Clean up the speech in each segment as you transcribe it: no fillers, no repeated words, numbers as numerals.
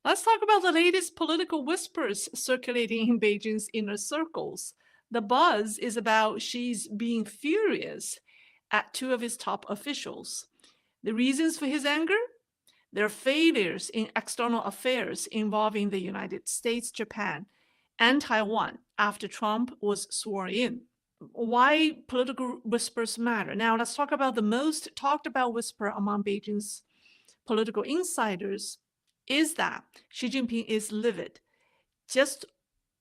Let's talk about the latest political whispers circulating in Beijing's inner circles. The buzz is about Xi's being furious at two of his top officials. The reasons for his anger? Their failures in external affairs involving the United States, Japan, and Taiwan after Trump was sworn in. Why political whispers matter. Now, let's talk about the most talked about whisper among Beijing's political insiders is that Xi Jinping is livid. Just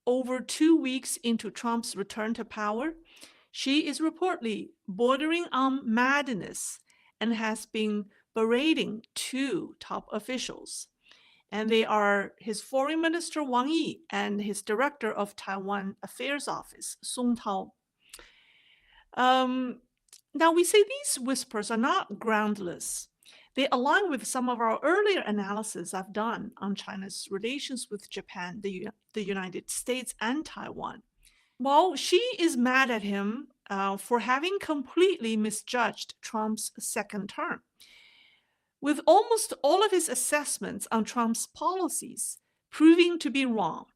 over 2 weeks into Trump's return to power, Xi is reportedly bordering on madness and has been berating two top officials. And they are his foreign minister Wang and his director of Taiwan Affairs Office, Song Tao. Um, Now, we say these whispers are not groundless. They align with some of our earlier analysis I've done on China's relations with Japan, the United States, and Taiwan. Well, Xi is mad at him for having completely misjudged Trump's second term. With almost all of his assessments on Trump's policies proving to be wrong,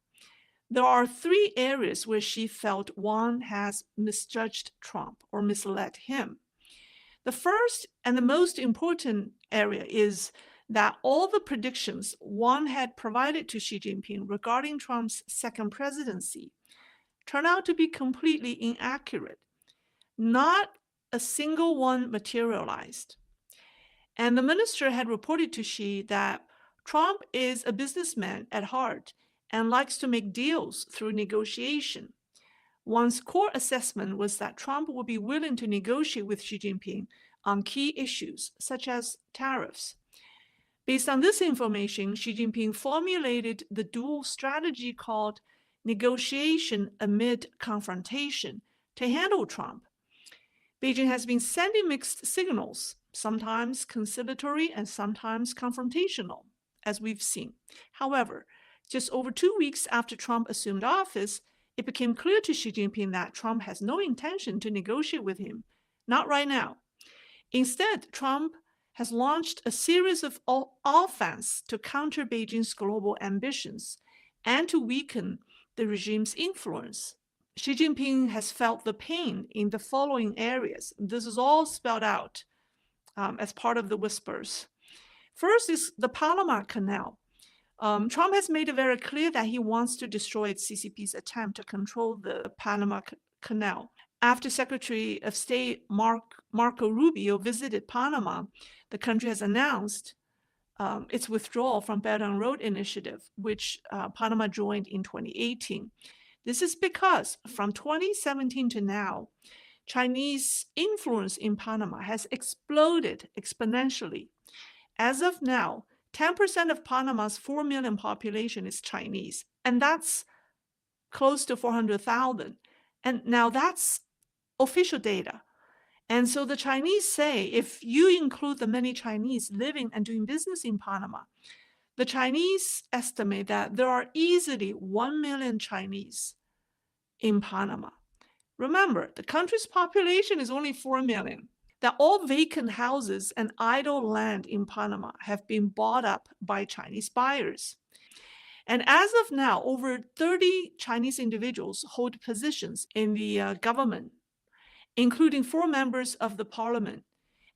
there are three areas where she felt Wang has misjudged Trump or misled him. The first and the most important area is that all the predictions Wang had provided to Xi Jinping regarding Trump's second presidency turned out to be completely inaccurate. Not a single one materialized. And the minister had reported to Xi that Trump is a businessman at heart and likes to make deals through negotiation. One's core assessment was that Trump would be willing to negotiate with Xi Jinping on key issues, such as tariffs. Based on this information, Xi Jinping formulated the dual strategy called negotiation amid confrontation to handle Trump. Beijing has been sending mixed signals, sometimes conciliatory and sometimes confrontational, as we've seen. However, just over 2 weeks after Trump assumed office, it became clear to Xi Jinping that Trump has no intention to negotiate with him, not right now. Instead, Trump has launched a series of offense to counter Beijing's global ambitions and to weaken the regime's influence. Xi Jinping has felt the pain in the following areas. This is all spelled out as part of the whispers. First is the Panama Canal. Trump has made it very clear that he wants to destroy CCP's attempt to control the Panama Canal. After Secretary of State Marco Rubio visited Panama, the country has announced its withdrawal from Belt and Road Initiative, which Panama joined in 2018. This is because from 2017 to now, Chinese influence in Panama has exploded exponentially. As of now, 10% of Panama's 4 million population is Chinese, and that's close to 400,000. And now that's official data. And so the Chinese say if you include the many Chinese living and doing business in Panama, the Chinese estimate that there are easily 1 million Chinese in Panama. Remember, the country's population is only 4 million. That all vacant houses and idle land in Panama have been bought up by Chinese buyers. And as of now, over 30 Chinese individuals hold positions in the government, including 4 members of the parliament.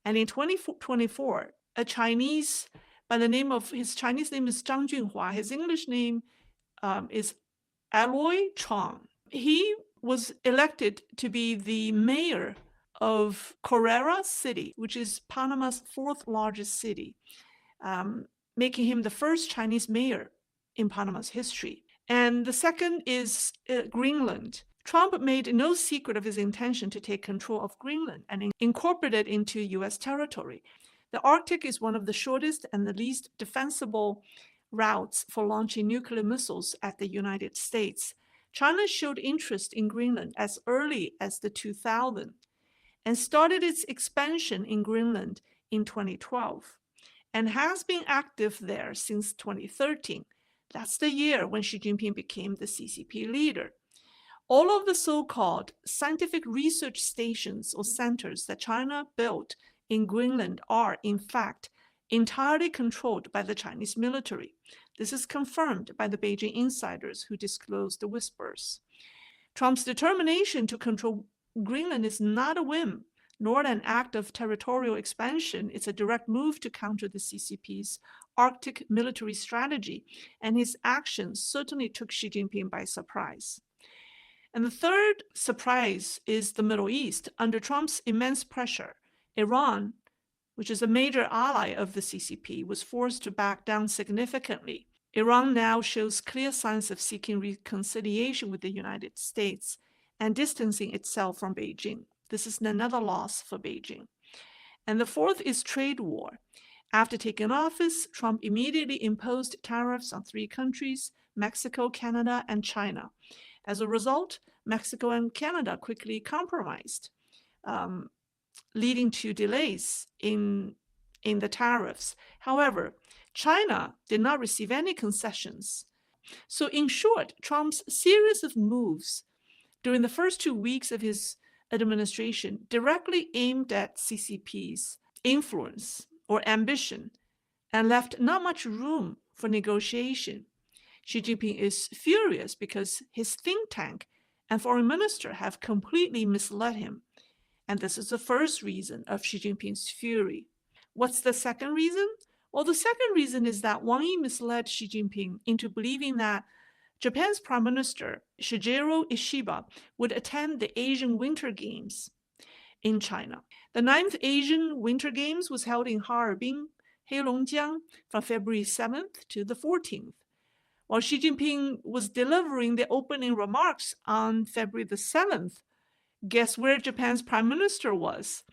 And in 2024, a Chinese, by the name of, his Chinese name is Zhang Junhua, his English name is Aloy Chong. He was elected to be the mayor of Carrera City, which is Panama's 4th largest city, making him the first Chinese mayor in Panama's history. And the second is Greenland. Trump made no secret of his intention to take control of Greenland and incorporate it into U.S. territory. The Arctic is one of the shortest and the least defensible routes for launching nuclear missiles at the United States. China showed interest in Greenland as early as the 2000s and started its expansion in Greenland in 2012 and has been active there since 2013. That's the year when Xi Jinping became the CCP leader. All of the so-called scientific research stations or centers that China built in Greenland are, in fact, entirely controlled by the Chinese military. This is confirmed by the Beijing insiders who disclosed the whispers. Trump's determination to control Greenland is not a whim, nor an act of territorial expansion. It's a direct move to counter the CCP's Arctic military strategy, and his actions certainly took Xi Jinping by surprise. And the third surprise is the Middle East. Under Trump's immense pressure, Iran, which is a major ally of the CCP, was forced to back down significantly. Iran now shows clear signs of seeking reconciliation with the United States and distancing itself from Beijing. This is another loss for Beijing. And the fourth is trade war. After taking office, Trump immediately imposed tariffs on 3 countries, Mexico, Canada, and China. As a result, Mexico and Canada quickly compromised, leading to delays in the tariffs. However, China did not receive any concessions. So in short, Trump's series of moves during the first 2 weeks of his administration directly aimed at CCP's influence or ambition and left not much room for negotiation. Xi Jinping is furious because his think tank and foreign minister have completely misled him. And this is the first reason of Xi Jinping's fury. What's the second reason? Well, the second reason is that Wang Yi misled Xi Jinping into believing that Japan's Prime Minister Shigeru Ishiba would attend the Asian Winter Games in China. The 9th Asian Winter Games was held in Harbin, Heilongjiang, from February 7th to the 14th. While Xi Jinping was delivering the opening remarks on February the 7th, guess where Japan's Prime Minister was?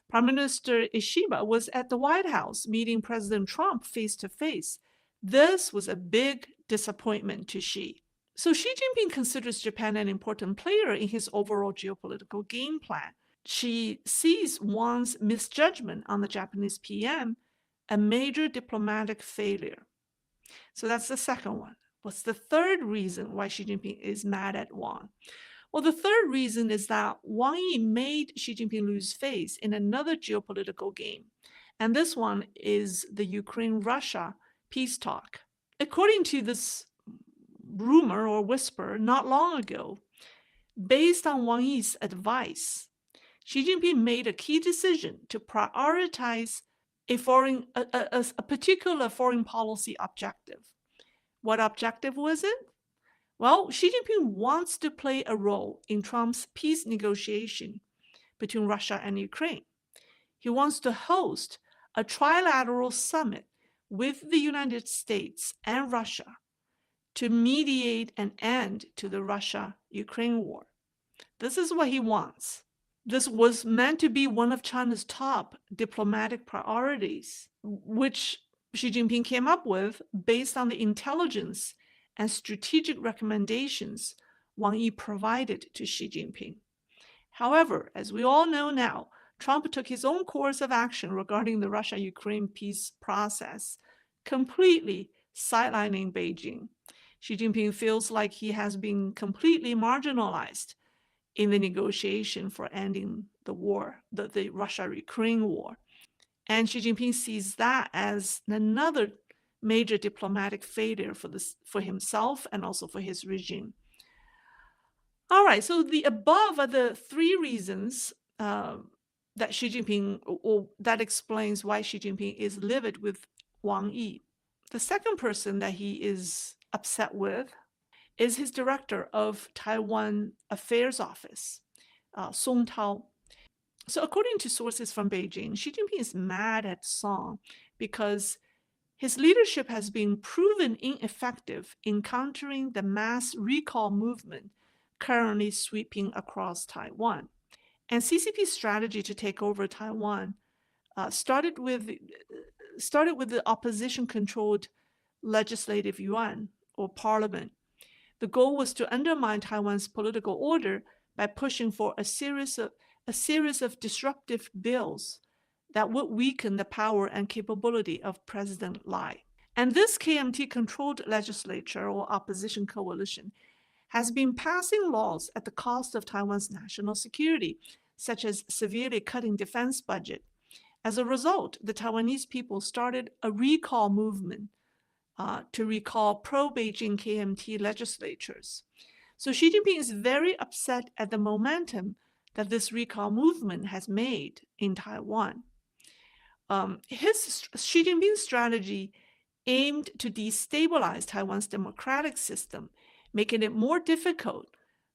Prime Minister Ishiba was at the White House meeting President Trump face to face. This was a big disappointment to Xi. So Xi Jinping considers Japan an important player in his overall geopolitical game plan. Xi sees Wang's misjudgment on the Japanese PM a major diplomatic failure. So that's the second one. What's the third reason why Xi Jinping is mad at Wang? Well, the third reason is that Wang Yi made Xi Jinping lose face in another geopolitical game. And this one is the Ukraine-Russia peace talk. According to this rumor or whisper not long ago, based on Wang Yi's advice, Xi Jinping made a key decision to prioritize a particular foreign policy objective. What objective was it? Well, Xi Jinping wants to play a role in Trump's peace negotiation between Russia and Ukraine. He wants to host a trilateral summit with the United States and Russia to mediate an end to the Russia-Ukraine war. This is what he wants. This was meant to be one of China's top diplomatic priorities, which Xi Jinping came up with based on the intelligence and strategic recommendations Wang Yi provided to Xi Jinping. However, as we all know now, Trump took his own course of action regarding the Russia-Ukraine peace process, completely sidelining Beijing. Xi Jinping feels like he has been completely marginalized in the negotiation for ending the war, the Russia-Ukraine war. And Xi Jinping sees that as another major diplomatic failure for himself and also for his regime. All right, so the above are the 3 reasons that Xi Jinping, or that explains why Xi Jinping is livid with Wang Yi. The second person that he is upset with is his director of Taiwan Affairs Office, Song Tao. So according to sources from Beijing, Xi Jinping is mad at Song because his leadership has been proven ineffective in countering the mass recall movement currently sweeping across Taiwan. And CCP's strategy to take over Taiwan started with the opposition-controlled legislative yuan, or parliament. The goal was to undermine Taiwan's political order by pushing for a series of disruptive bills that would weaken the power and capability of President Lai. And this KMT-controlled legislature or opposition coalition has been passing laws at the cost of Taiwan's national security, such as severely cutting defense budget. As a result, the Taiwanese people started a recall movement to recall pro-Beijing KMT legislatures. So Xi Jinping is very upset at the momentum that this recall movement has made in Taiwan. Xi Jinping's strategy aimed to destabilize Taiwan's democratic system, making it more difficult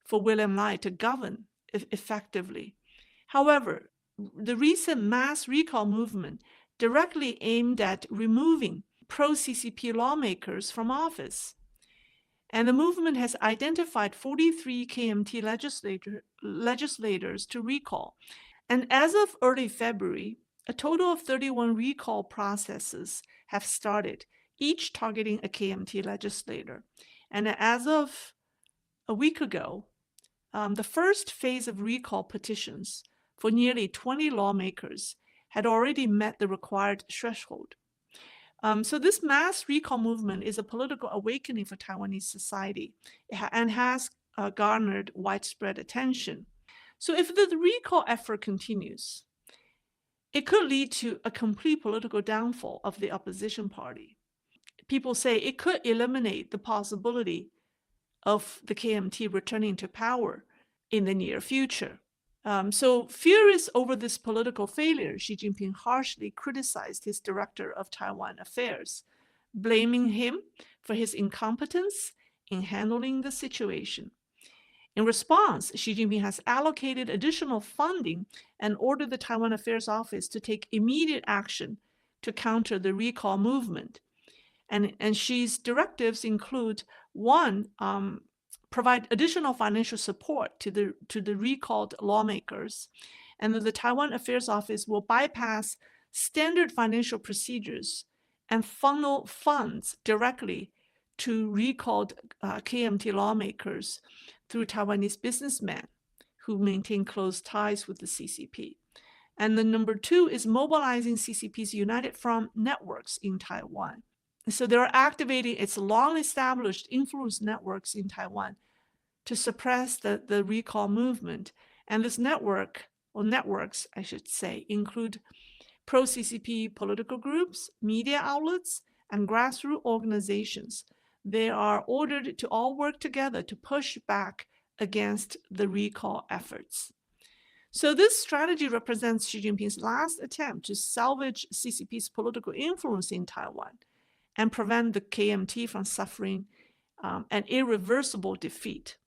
for William Lai to govern effectively. However, the recent mass recall movement directly aimed at removing pro-CCP lawmakers from office. And the movement has identified 43 KMT legislators to recall. And as of early February, a total of 31 recall processes have started, each targeting a KMT legislator. And as of a week ago, the first phase of recall petitions for nearly 20 lawmakers had already met the required threshold. So this mass recall movement is a political awakening for Taiwanese society and has garnered widespread attention. So if the recall effort continues, it could lead to a complete political downfall of the opposition party. People say it could eliminate the possibility of the KMT returning to power in the near future. So furious over this political failure, Xi Jinping harshly criticized his director of Taiwan affairs, blaming him for his incompetence in handling the situation. In response, Xi Jinping has allocated additional funding and ordered the Taiwan Affairs Office to take immediate action to counter the recall movement. And Xi's directives include, one, provide additional financial support to the recalled lawmakers, and the Taiwan Affairs Office will bypass standard financial procedures and funnel funds directly to recalled KMT lawmakers through Taiwanese businessmen who maintain close ties with the CCP. And the number two is mobilizing CCP's United Front networks in Taiwan. So they're activating its long-established influence networks in Taiwan to suppress the recall movement. And this network, or networks, I should say, include pro-CCP political groups, media outlets, and grassroots organizations. They are ordered to all work together to push back against the recall efforts. So this strategy represents Xi Jinping's last attempt to salvage CCP's political influence in Taiwan and prevent the KMT from suffering an irreversible defeat.